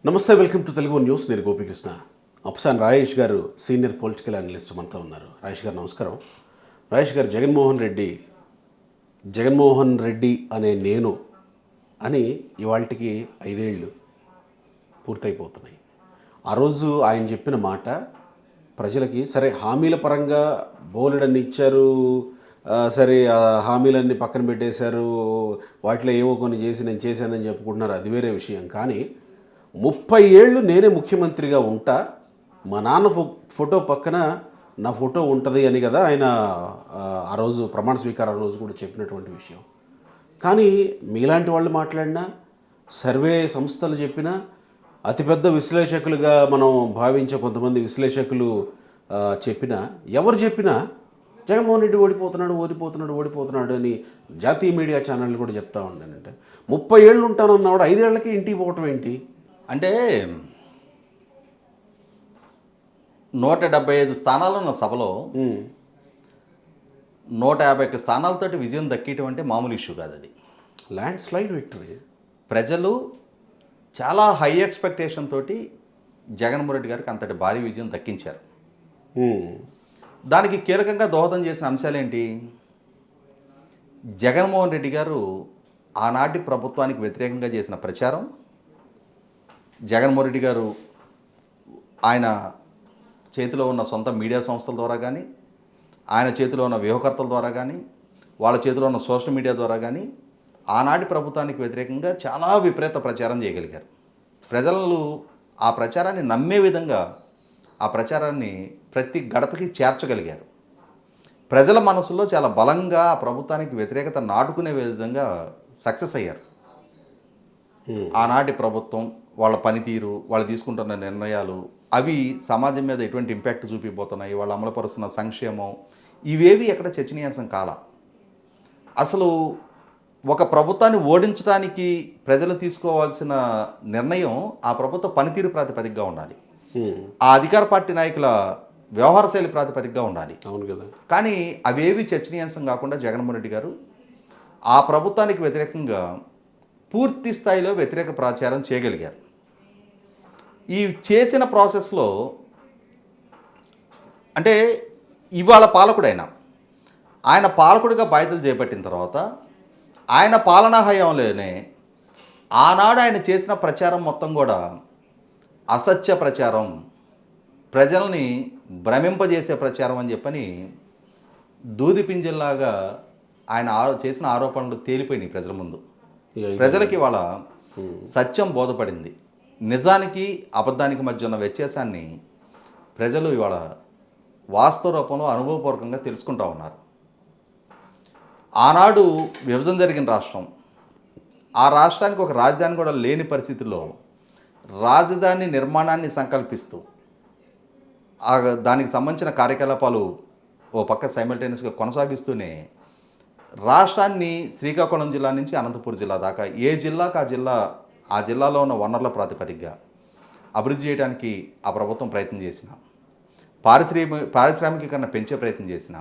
నమస్తే, welcome to Telugu news. నేను Gopikrishna. Epson Rajesh గారు సీనియర్ పొలిటికల్ అనలిస్ట్ మనతో ఉన్నారు. రాజేష్ గారు నమస్కారం. రాజేష్ గారు, జగన్మోహన్ రెడ్డి అనే నేను అని ఇవాళకి 5 ఏళ్ళు పూర్తయిపోతున్నాయి. ఆ రోజు ఆయన చెప్పిన మాట ప్రజలకి సరే హామీల పరంగా బోలెడన్ని ఇచ్చారు, సరే ఆ హామీలన్నీ పక్కన పెట్టేశారు, వాటిలో ఏవో కొన్ని చేసి నేను చేశానని చెప్పుకుంటున్నారు, అది వేరే విషయం. కానీ 30 ఏళ్ళు నేనే ముఖ్యమంత్రిగా ఉంటా, మా నాన్న ఫోటో పక్కన నా ఫోటో ఉంటుంది అని కదా ఆయన ఆ రోజు ప్రమాణ స్వీకారం రోజు కూడా చెప్పినటువంటి విషయం. కానీ మీలాంటి వాళ్ళు మాట్లాడినా, సర్వే సంస్థలు చెప్పినా, అతిపెద్ద విశ్లేషకులుగా మనం భావించే కొంతమంది విశ్లేషకులు చెప్పినా, ఎవరు చెప్పినా జగన్మోహన్ రెడ్డి ఓడిపోతున్నాడు అని జాతీయ మీడియా ఛానళ్ళు కూడా చెప్తా ఉండానంటే 30 ఏళ్ళు ఉంటానన్నాడు, 5 ఏళ్ళకి ఇంటికి పోవటం ఏంటి అంటే 175 స్థానాలు ఉన్న సభలో 150 స్థానాలతోటి విజయం దక్కేయటం అంటే మామూలు ఇష్యూ కాదు. అది ల్యాండ్ స్లైడ్ విక్టరీ. ప్రజలు చాలా హై ఎక్స్పెక్టేషన్ తోటి జగన్మోహన్ రెడ్డి గారికి అంతటి భారీ విజయం దక్కించారు. దానికి కీలకంగా దోహదం చేసిన అంశాలేంటి? జగన్మోహన్ రెడ్డి గారు ఆనాటి ప్రభుత్వానికి వ్యతిరేకంగా చేసిన ప్రచారం, జగన్మోహన్ రెడ్డి గారు ఆయన చేతిలో ఉన్న సొంత మీడియా సంస్థల ద్వారా కానీ, ఆయన చేతిలో ఉన్న వ్యూహకర్తల ద్వారా కానీ, వాళ్ళ చేతిలో ఉన్న సోషల్ మీడియా ద్వారా కానీ ఆనాటి ప్రభుత్వానికి వ్యతిరేకంగా చాలా విపరీత ప్రచారం చేయగలిగారు. ప్రజలు ఆ ప్రచారాన్ని నమ్మే విధంగా ఆ ప్రచారాన్ని ప్రతి గడపకి చేర్చగలిగారు. ప్రజల మనసులో చాలా బలంగా ఆ ప్రభుత్వానికి వ్యతిరేకత నాటుకునే విధంగా సక్సెస్ అయ్యారు. ఆనాటి ప్రభుత్వం, వాళ్ళ పనితీరు, వాళ్ళు తీసుకుంటున్న నిర్ణయాలు, అవి సమాజం మీద ఎటువంటి ఇంపాక్ట్ చూపిపోతున్నాయి, వాళ్ళు అమలుపరుస్తున్న సంక్షేమం, ఇవేవి ఎక్కడ చర్చనీయాంశం కాల. అసలు ఒక ప్రభుత్వాన్ని ఓడించడానికి ప్రజలు తీసుకోవాల్సిన నిర్ణయం ఆ ప్రభుత్వ పనితీరు ప్రాతిపదికగా ఉండాలి, ఆ అధికార పార్టీ నాయకుల వ్యవహార శైలి ప్రాతిపదికగా ఉండాలి. అవును కదా. కానీ అవేవి చర్చనీయాంశం కాకుండా జగన్మోహన్ రెడ్డి గారు ఆ ప్రభుత్వానికి వ్యతిరేకంగా పూర్తి స్థాయిలో వ్యతిరేక ప్రచారం చేయగలిగారు. ఈ చేసిన ప్రాసెస్లో అంటే ఇవాళ పాలకుడైనా, ఆయన పాలకుడిగా బాధ్యతలు చేపట్టిన తర్వాత ఆయన పాలనా హయాంలోనే ఆనాడు ఆయన చేసిన ప్రచారం మొత్తం కూడా అసత్య ప్రచారం, ప్రజల్ని భ్రమింపజేసే ప్రచారం అని చెప్పని దూదిపింజల్లాగా ఆయన చేసిన ఆరోపణలు తేలిపోయినాయి ప్రజల ముందు. ప్రజలకి ఇవాళ సత్యం బోధపడింది. నిజానికి అబద్ధానికి మధ్య ఉన్న వ్యత్యాసాన్ని ప్రజలు ఇవాళ వాస్తవ రూపంలో అనుభవపూర్వకంగా తెలుసుకుంటూ ఉన్నారు. ఆనాడు విభజన జరిగిన రాష్ట్రం, ఆ రాష్ట్రానికి ఒక రాజధాని కూడా లేని పరిస్థితుల్లో రాజధాని నిర్మాణాన్ని సంకల్పిస్తూ దానికి సంబంధించిన కార్యకలాపాలు ఓ పక్క సైమల్టేనియస్గా కొనసాగిస్తూనే రాష్ట్రాన్ని శ్రీకాకుళం జిల్లా నుంచి అనంతపురం జిల్లా దాకా ఏ జిల్లాకు ఆ జిల్లాలో ఉన్న వనరుల ప్రాతిపదికగా అభివృద్ధి చేయడానికి ఆ ప్రభుత్వం ప్రయత్నం చేసిన, పారిశ్రామికీకరణ పెంచే ప్రయత్నం చేసిన,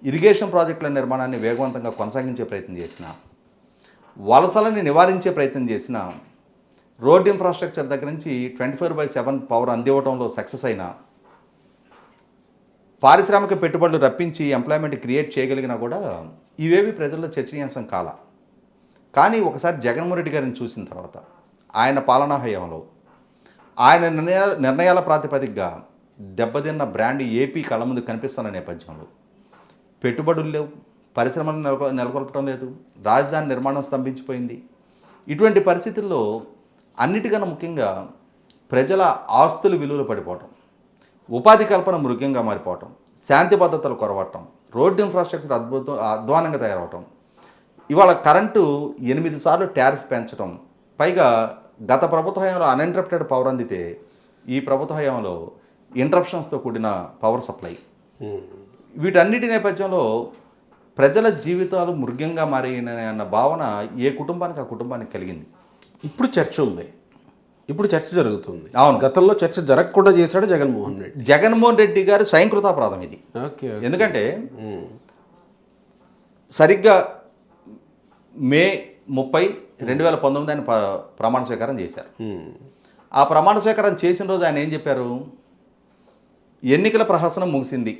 ఇరిగేషన్ ప్రాజెక్టుల నిర్మాణాన్ని వేగవంతంగా కొనసాగించే ప్రయత్నం చేసిన, వలసలని నివారించే ప్రయత్నం చేసిన, రోడ్ ఇన్ఫ్రాస్ట్రక్చర్ దగ్గర నుంచి 24/7 పవర్ అందివ్వడంలో సక్సెస్ అయిన, పారిశ్రామిక పెట్టుబడులు రప్పించి ఎంప్లాయ్మెంట్ క్రియేట్ చేయగలిగినా కూడా ఇవేవి ప్రజల్లో చర్చనీయాంశం కాల. కానీ ఒకసారి జగన్మోహన్ రెడ్డి గారిని చూసిన తర్వాత ఆయన పాలనా హయాంలో ఆయన నిర్ణయాల ప్రాతిపదికగా దెబ్బతిన్న బ్రాండ్ ఏపీ కళ్ళ ముందు కనిపిస్తున్న నేపథ్యంలో పెట్టుబడులు లేవు, పరిశ్రమలు నెలకొల్పడం లేదు, రాజధాని నిర్మాణం స్తంభించిపోయింది. ఇటువంటి పరిస్థితుల్లో అన్నిటికన్నా ముఖ్యంగా ప్రజల ఆస్తుల విలువలు పడిపోవటం, ఉపాధి కల్పన మృగ్యంగా మారిపోవటం, శాంతి భద్రతలు కొరవటం, రోడ్డు ఇన్ఫ్రాస్ట్రక్చర్ అధ్వానంగా తయారవటం, ఇవాళ కరెంటు 8 సార్లు టారిఫ్ పెంచడం, పైగా గత ప్రభుత్వ హయాంలో అన్ఇంటరప్టెడ్ పవర్ అందితే ఈ ప్రభుత్వ హయాంలో ఇంటరప్షన్స్తో కూడిన పవర్ సప్లై, వీటన్నిటి నేపథ్యంలో ప్రజల జీవితాలు మృగ్యంగా మారినాయి అన్న భావన ఏ కుటుంబానికి ఆ కుటుంబానికి కలిగింది. ఇప్పుడు చర్చ జరుగుతుంది. అవును, గతంలో చర్చ జరగకుండా చేశాడు జగన్మోహన్ రెడ్డి గారు స్వయంకృతాపరాధం ఇది. ఎందుకంటే సరిగ్గా మే 30, 2019 ఆయన ప్రమాణ స్వీకారం చేశారు. ఆ ప్రమాణ స్వీకారం చేసిన రోజు ఆయన ఏం చెప్పారు? ఎన్నికల ప్రహసనం ముగిసింది,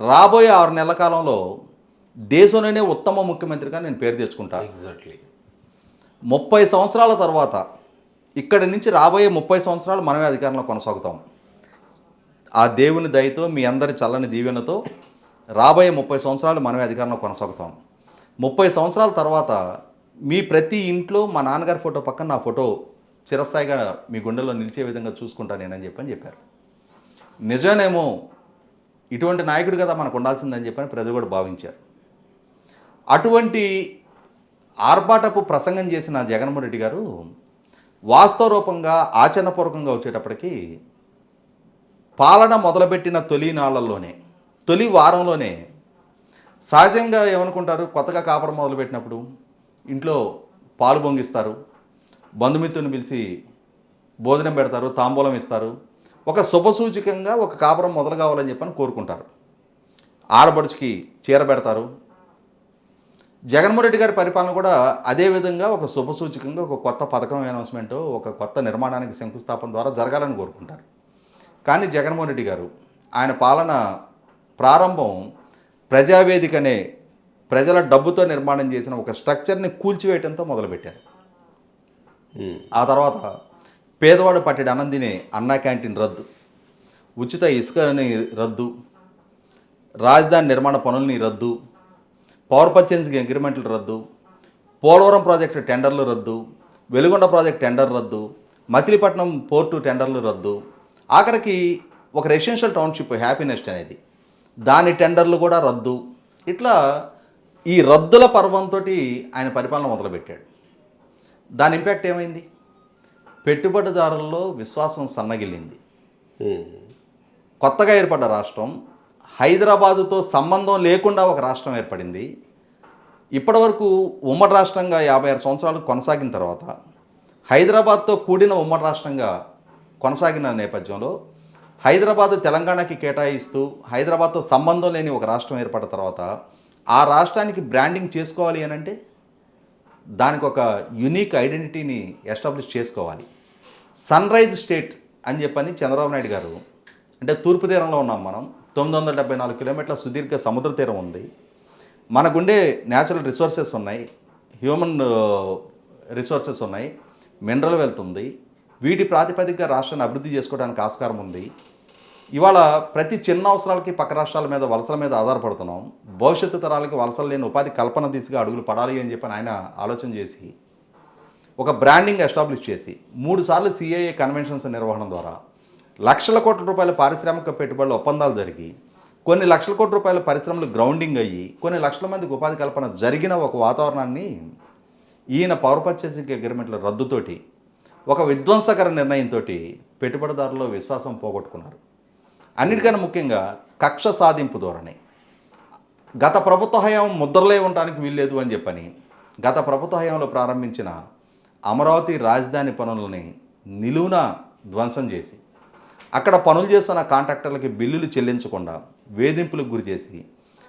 రాబోయే 6 నెలల కాలంలో దేశంలోనే ఉత్తమ ముఖ్యమంత్రిగా నేను పేరు తెచ్చుకుంటా. ఎగ్జాక్ట్లీ. 30 సంవత్సరాల తర్వాత ఇక్కడి నుంచి రాబోయే 30 సంవత్సరాలు మనమే అధికారంలో కొనసాగుతాం. ఆ దేవుని దయతో, మీ అందరి చల్లని దీవెనతో రాబోయే 30 సంవత్సరాలు మనమే అధికారంలో కొనసాగుతాం. 30 సంవత్సరాల తర్వాత మీ ప్రతి ఇంట్లో మా నాన్నగారి ఫోటో పక్కన నా ఫోటో చిరస్థాయిగా మీ గుండెల్లో నిలిచే విధంగా చూసుకుంటా నేనని చెప్పారు. నిజమేమో, ఇటువంటి నాయకుడు కదా మనకు ఉండాల్సిందని చెప్పని ప్రజలు కూడా భావించారు. అటువంటి ఆర్భాటపు ప్రసంగం చేసిన జగన్మోహన్ రెడ్డి గారు వాస్తవ రూపంగా ఆచరణపూర్వకంగా వచ్చేటప్పటికి పాలన మొదలుపెట్టిన తొలి వారంలోనే సహజంగా ఏమనుకుంటారు, కొత్తగా కాపురం మొదలుపెట్టినప్పుడు ఇంట్లో పాలు పొంగిస్తారు, బంధుమిత్రుని పిలిచి భోజనం పెడతారు, తాంబూలం ఇస్తారు, ఒక శుభసూచకంగా ఒక కాపురం మొదలు కావాలని చెప్పని కోరుకుంటారు. ఆడబడుచుకి చీర పెడతారు. జగన్మోహన్ రెడ్డి గారి పరిపాలన కూడా అదేవిధంగా ఒక శుభసూచకంగా ఒక కొత్త పథకం అనౌన్స్మెంట్, ఒక కొత్త నిర్మాణానికి శంకుస్థాపన ద్వారా జరగాలని కోరుకుంటారు. కానీ జగన్మోహన్ రెడ్డి గారు ఆయన పాలన ప్రారంభం ప్రజావేదిక అనే ప్రజల డబ్బుతో నిర్మాణం చేసిన ఒక స్ట్రక్చర్ని కూల్చివేయడంతో మొదలుపెట్టారు. ఆ తర్వాత పేదవాడు పట్టెడు అన్నం తినే అన్నా క్యాంటీన్ రద్దు, ఉచిత ఇసుకని రద్దు, రాజధాని నిర్మాణ పనుల్ని రద్దు, పవర్ పర్చేసింగ్ అగ్రిమెంట్లు రద్దు, పోలవరం ప్రాజెక్టు టెండర్లు రద్దు, వెలుగొండ ప్రాజెక్ట్ టెండర్ రద్దు, మచిలీపట్నం పోర్టు టెండర్లు రద్దు, ఆఖరికి ఒక రెసిడెన్షియల్ టౌన్షిప్ హ్యాపీనెస్ట్ అనేది దాని టెండర్లు కూడా రద్దు. ఇట్లా ఈ రద్దుల పర్వంతో ఆయన పరిపాలన మొదలుపెట్టాడు. దాని ఇంపాక్ట్ ఏమైంది? పెట్టుబడిదారుల్లో విశ్వాసం సన్నగిల్లింది. కొత్తగా ఏర్పడ్డ రాష్ట్రం హైదరాబాదుతో సంబంధం లేకుండా ఒక రాష్ట్రం ఏర్పడింది. ఇప్పటివరకు ఉమ్మడి రాష్ట్రంగా 56 సంవత్సరాలు కొనసాగిన తర్వాత హైదరాబాద్తో కూడిన ఉమ్మడి రాష్ట్రంగా కొనసాగిన నేపథ్యంలో హైదరాబాద్ తెలంగాణకి కేటాయిస్తూ హైదరాబాద్తో సంబంధం లేని ఒక రాష్ట్రం ఏర్పడిన తర్వాత ఆ రాష్ట్రానికి బ్రాండింగ్ చేసుకోవాలి అని అంటే దానికి ఒక యునిక్ ఐడెంటిటీని ఎస్టాబ్లిష్ చేసుకోవాలి. సన్ రైజ్ స్టేట్ అని చెప్పని చంద్రబాబు నాయుడు గారు, అంటే తూర్పు తీరంలో ఉన్నాం మనం, 974 కిలోమీటర్ల సుదీర్ఘ సముద్ర తీరం ఉంది, మనకుండే న్యాచురల్ రిసోర్సెస్ ఉన్నాయి, హ్యూమన్ రిసోర్సెస్ ఉన్నాయి, మినరల్ వెల్త్ ఉంది, వీటి ప్రాతిపదికగా రాష్ట్రాన్ని అభివృద్ధి చేసుకోవడానికి ఆస్కారం ఉంది. ఇవాళ ప్రతి చిన్న అవసరాలకి పక్క రాష్ట్రాల మీద వలసల మీద ఆధారపడుతున్నాం. భవిష్యత్తు తరాలకి వలసలు లేని ఉపాధి కల్పన దిశగా అడుగులు పడాలి అని చెప్పని ఆయన ఆలోచన చేసి ఒక బ్రాండింగ్ ఎస్టాబ్లిష్ చేసి 3 సార్లు సిఐఏ కన్వెన్షన్స్ నిర్వహణ ద్వారా లక్షల కోట్ల రూపాయల పారిశ్రామిక పెట్టుబడుల ఒప్పందాలు జరిగి కొన్ని లక్షల కోట్ల రూపాయల పరిశ్రమలు గ్రౌండింగ్ అయ్యి కొన్ని లక్షల మందికి ఉపాధి కల్పన జరిగిన ఒక వాతావరణాన్ని ఈయన పవర్ పర్చేసింగ్ అగ్రిమెంట్ల రద్దుతోటి ఒక విధ్వంసకర నిర్ణయంతో పెట్టుబడిదారుల్లో విశ్వాసం పోగొట్టుకున్నారు. అన్నిటికన్నా ముఖ్యంగా కక్ష సాధింపు ధోరణి. గత ప్రభుత్వ హయాం ముద్రలే ఉండడానికి వీల్లేదు అని చెప్పని గత ప్రభుత్వ హయాంలో ప్రారంభించిన అమరావతి రాజధాని పనులని నిలువున ధ్వంసం చేసి అక్కడ పనులు చేస్తున్న కాంట్రాక్టర్లకి బిల్లులు చెల్లించకుండా వేధింపులకు గురి చేసి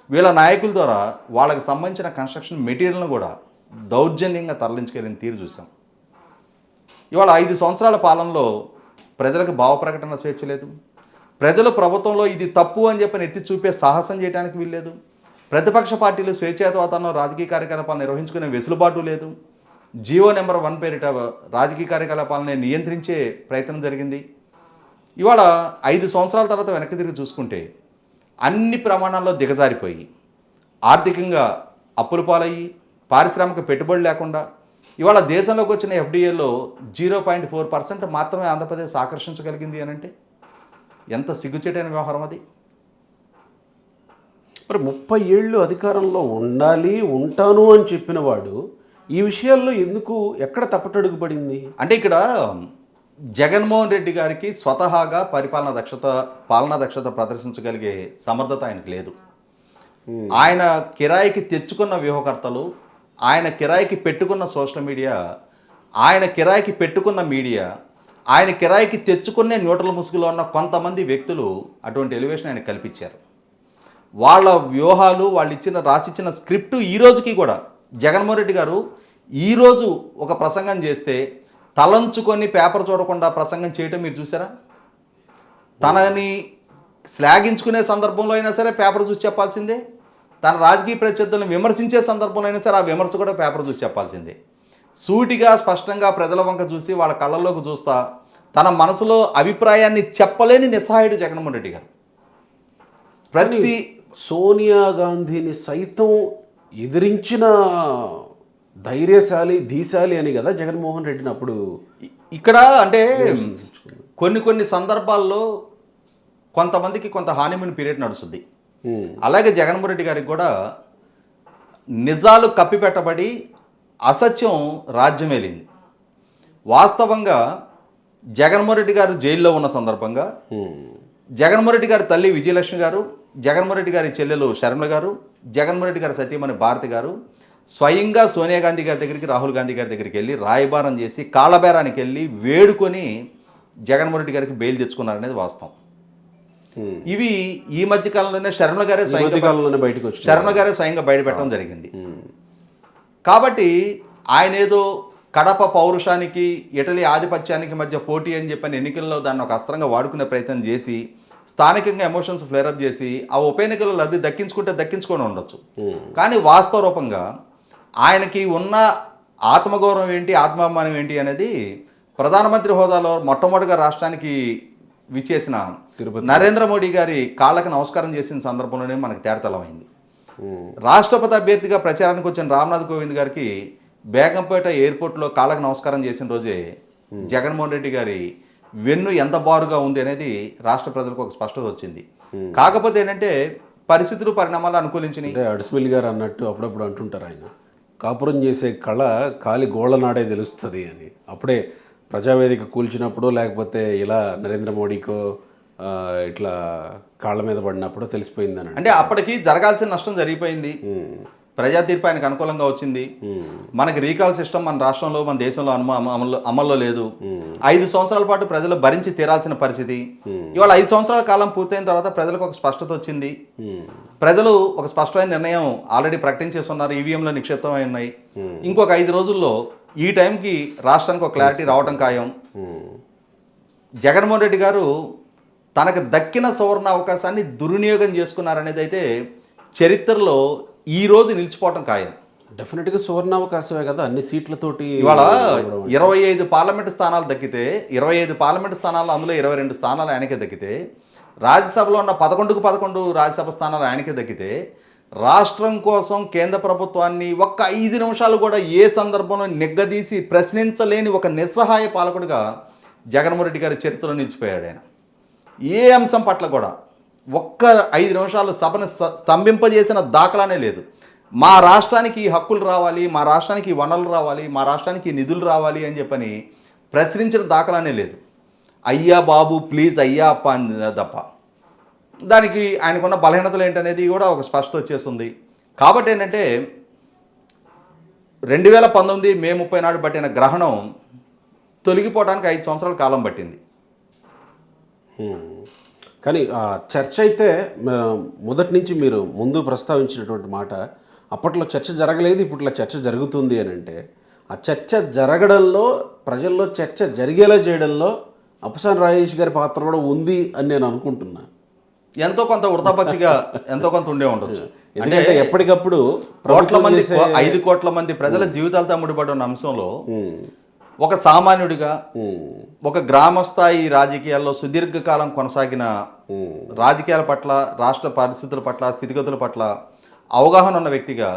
వీళ్ళ నాయకుల ద్వారా వాళ్ళకి సంబంధించిన కన్స్ట్రక్షన్ మెటీరియల్ను కూడా దౌర్జన్యంగా తరలించుకెళ్ళిన తీరు చూసాం. ఇవాళ 5 సంవత్సరాల పాలనలో ప్రజలకు భావ ప్రకటన స్వేచ్ఛ లేదు. ప్రజలు ప్రభుత్వంలో ఇది తప్పు అని చెప్పని ఎత్తి చూపే సాహసం చేయడానికి వీల్లేదు. ప్రతిపక్ష పార్టీలు స్వేచ్ఛాయుత వాతావరణంలో రాజకీయ కార్యకలాపాలు నిర్వహించుకునే వెసులుబాటు లేదు. జీవో నెంబర్ 1 పేరిట రాజకీయ కార్యకలాపాలని నియంత్రించే ప్రయత్నం జరిగింది. ఇవాళ 5 సంవత్సరాల తర్వాత వెనక్కి తిరిగి చూసుకుంటే అన్ని ప్రమాణాల్లో దిగజారిపోయి ఆర్థికంగా అప్పుల పాలయ్యి పారిశ్రామిక పెట్టుబడి లేకుండా ఇవాళ దేశంలోకి వచ్చిన ఎఫ్డిఏలో 0.4% మాత్రమే ఆంధ్రప్రదేశ్ ఆకర్షించగలిగింది అని అంటే ఎంత సిగ్గుచేటైన వ్యవహారం అది. మరి 30 ఏళ్ళు అధికారంలో ఉండాలి, ఉంటాను అని చెప్పిన వాడు ఈ విషయాల్లో ఎందుకు ఎక్కడ తప్పటడుగు పడింది? అంటే ఇక్కడ జగన్మోహన్ రెడ్డి గారికి స్వతహాగా పాలనా దక్షత ప్రదర్శించగలిగే సమర్థత ఆయనకు లేదు. ఆయన కిరాయికి తెచ్చుకున్న వ్యూహకర్తలు, ఆయన కిరాయికి పెట్టుకున్న సోషల్ మీడియా, ఆయన కిరాయికి పెట్టుకున్న మీడియా, ఆయన కిరాయికి తెచ్చుకునే న్యూట్రల్ ముసుగులో ఉన్న కొంతమంది వ్యక్తులు అటువంటి ఎలివేషన్ ఆయన కల్పించారు. వాళ్ళ వ్యూహాలు, వాళ్ళు రాసిచ్చిన స్క్రిప్టు ఈ రోజుకి కూడా జగన్మోహన్ రెడ్డి గారు ఈరోజు ఒక ప్రసంగం చేస్తే తలంచుకొని పేపర్ చూడకుండా ప్రసంగం చేయటం మీరు చూసారా? తనని శ్లాఘించుకునే సందర్భంలో అయినా సరే పేపర్ చూసి చెప్పాల్సిందే, తన రాజకీయ ప్రత్యర్థులను విమర్శించే సందర్భంలో అయినా సరే ఆ విమర్శ కూడా పేపర్ చూసి చెప్పాల్సిందే. సూటిగా స్పష్టంగా ప్రజల వంక చూసి వాళ్ళ కళ్ళల్లోకి చూస్తా తన మనసులో అభిప్రాయాన్ని చెప్పలేని నిస్సహాయుడు జగన్మోహన్ రెడ్డి గారు. ప్రతి సోనియా గాంధీని సైతం ఎదిరించిన ధైర్యశాలి ధీశాలి అని కదా జగన్మోహన్ రెడ్డిని అప్పుడు ఇక్కడ అంటే కొన్ని సందర్భాల్లో కొంతమందికి కొంత హానిమూన్ పీరియడ్ నడుస్తుంది. అలాగే జగన్మోహన్ రెడ్డి గారికి కూడా నిజాలు కప్పిపెట్టబడి అసత్యం రాజ్యమేలింది. వాస్తవంగా జగన్మోహన్ రెడ్డి గారు జైల్లో ఉన్న సందర్భంగా జగన్మోహన్ రెడ్డి గారి తల్లి విజయలక్ష్మి గారు, జగన్మోహన్ రెడ్డి గారి చెల్లెలు శర్మిల గారు, జగన్మోహన్ రెడ్డి గారి సతీమణి భారతి గారు స్వయంగా సోనియా గాంధీ గారి దగ్గరికి, రాహుల్ గాంధీ గారి దగ్గరికి వెళ్ళి రాయబారం చేసి కాళ్ళబేరానికి వెళ్ళి వేడుకొని జగన్మోహన్ రెడ్డి గారికి బెయిల్ తెచ్చుకున్నారనేది వాస్తవం. ఇవి ఈ మధ్య కాలంలోనే శర్మిల గారే స్వయంగా బయట పెట్టడం జరిగింది. కాబట్టి ఆయన ఏదో కడప పౌరుషానికి ఇటలీ ఆధిపత్యానికి మధ్య పోటీ అని చెప్పని ఎన్నికల్లో దాన్ని ఒక అస్త్రంగా వాడుకునే ప్రయత్నం చేసి స్థానికంగా ఎమోషన్స్ ఫ్లేరప్ చేసి ఆ ఉప ఎన్నికల్లో లబ్ధి దక్కించుకొని ఉండొచ్చు. కానీ వాస్తవ రూపంగా ఆయనకి ఉన్న ఆత్మగౌరవం ఏంటి, ఆత్మాభిమానం ఏంటి అనేది ప్రధానమంత్రి హోదాలో మొట్టమొదటిగా రాష్ట్రానికి విచ్చేసిన నరేంద్ర మోడీ గారి కాళ్ళకి నమస్కారం చేసిన సందర్భంలోనే మనకు తేటతలమైంది. రాష్ట్రపతి అభ్యర్థిగా ప్రచారానికి వచ్చిన రామ్నాథ్ కోవింద్ గారికి బేగంపేట ఎయిర్పోర్ట్లో కాళ్ళకి నమస్కారం చేసిన రోజే జగన్మోహన్ రెడ్డి గారి వెన్ను ఎంత బారుగా ఉంది అనేది రాష్ట్ర ప్రజలకు ఒక స్పష్టత వచ్చింది. కాకపోతే ఏంటంటే పరిస్థితులు పరిణామాలు అనుకూలించినాయి. అడిస్మిల్ గారు అన్నట్టు అప్పుడప్పుడు అంటుంటారు, ఆయన కాపురం చేసే కళ కాలి గోళ్ళనాడే తెలుస్తుంది అని. అప్పుడే ప్రజావేదిక కూల్చినప్పుడు లేకపోతే ఇలా నరేంద్ర మోడీకో ఇట్లా కాళ్ళ మీద పడినప్పుడు తెలిసిపోయిందని. అంటే అప్పటికి జరగాల్సిన నష్టం జరిగిపోయింది. ప్రజా తీర్పు ఆయనకు అనుకూలంగా వచ్చింది. మనకి రీకాల్ సిస్టమ్ మన రాష్ట్రంలో, మన దేశంలో అమల్లో లేదు. 5 సంవత్సరాల పాటు ప్రజలు భరించి తీరాల్సిన పరిస్థితి. ఇవాళ 5 సంవత్సరాల కాలం పూర్తయిన తర్వాత ప్రజలకు ఒక స్పష్టత వచ్చింది. ప్రజలు ఒక స్పష్టమైన నిర్ణయం ఆల్రెడీ ప్రకటించేస్తున్నారు. ఈవీఎంలో నిక్షిప్తమై ఉన్నాయి. ఇంకొక 5 రోజుల్లో ఈ టైంకి రాష్ట్రానికి ఒక క్లారిటీ రావడం ఖాయం. జగన్మోహన్ రెడ్డి గారు తనకు దక్కిన సువర్ణ అవకాశాన్ని దుర్వినియోగం చేసుకున్నారనేది అయితే చరిత్రలో ఈ రోజు నిలిచిపోవటం ఖాయం. డెఫినెట్గా సువర్ణావకాశమే కదా అన్ని సీట్లతోటి. ఇవాళ 25 పార్లమెంటు స్థానాలు దక్కితే 25 పార్లమెంటు స్థానాలు అందులో 22 స్థానాలు ఆయనకే దక్కితే, రాజ్యసభలో ఉన్న 11కు 11 రాజ్యసభ స్థానాలు ఆయనకే దక్కితే, రాష్ట్రం కోసం కేంద్ర ప్రభుత్వాన్ని ఒక్క 5 నిమిషాలు కూడా ఏ సందర్భంలో నిగ్గదీసి ప్రశ్నించలేని ఒక నిస్సహాయ పాలకుడిగా జగన్మోహన్ రెడ్డి గారి చరిత్రలో నిలిచిపోయాడు. ఆయన ఏ అంశం పట్ల కూడా ఒక్క 5 నిమిషాలు సభను స్తంభింపజేసిన దాఖలానే లేదు. మా రాష్ట్రానికి ఈ హక్కులు రావాలి, మా రాష్ట్రానికి ఈ వనరులు రావాలి, మా రాష్ట్రానికి ఈ నిధులు రావాలి అని చెప్పని ప్రశ్నించిన దాఖలానే లేదు. అయ్యా బాబు ప్లీజ్ అయ్యా అప్ప అని తప్ప. దానికి ఆయనకున్న బలహీనతలు ఏంటనేది కూడా ఒక స్పష్టత వచ్చేస్తుంది. కాబట్టి ఏంటంటే 2019 మే 30 నాడు పట్టిన గ్రహణం తొలగిపోవడానికి 5 సంవత్సరాల కాలం పట్టింది. కానీ చర్చ అయితే మొదటి నుంచి మీరు ముందు ప్రస్తావించినటువంటి మాట, అప్పట్లో చర్చ జరగలేదు, ఇప్పట్లో చర్చ జరుగుతుంది అని అంటే, ఆ చర్చ జరగడంలో, ప్రజల్లో చర్చ జరిగేలా చేయడంలో అప్పసాని రాజేష్ గారి పాత్ర కూడా ఉంది అని నేను అనుకుంటున్నా. ఎంతో కొంత వృతాభక్తిగా ఎంతో కొంత ఉండే ఉండొచ్చు. అంటే ఎప్పటికప్పుడు 5 కోట్ల మంది ప్రజల జీవితాలతో ముడిపడి ఉన్న అంశంలో ఒక సామాన్యుడిగా, ఒక గ్రామస్థాయి రాజకీయాల్లో సుదీర్ఘకాలం కొనసాగిన రాజకీయాల పట్ల, రాష్ట్ర పరిస్థితుల పట్ల, స్థితిగతుల పట్ల అవగాహన ఉన్న వ్యక్తిగా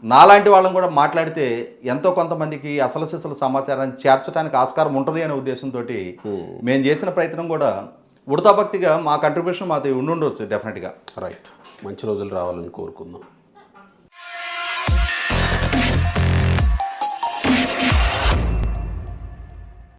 నాలాంటి వాళ్ళని కూడా మాట్లాడితే ఎంతో కొంతమందికి అసలు సిసలు సమాచారాన్ని చేర్చడానికి ఆస్కారం ఉంటుంది అనే ఉద్దేశంతో మేము చేసిన ప్రయత్నం కూడా ఉడతాభక్తిగా మా కంట్రిబ్యూషన్ మాది ఉండుండొచ్చు డెఫినెట్గా. రైట్, మంచి రోజులు రావాలని కోరుకుందాం.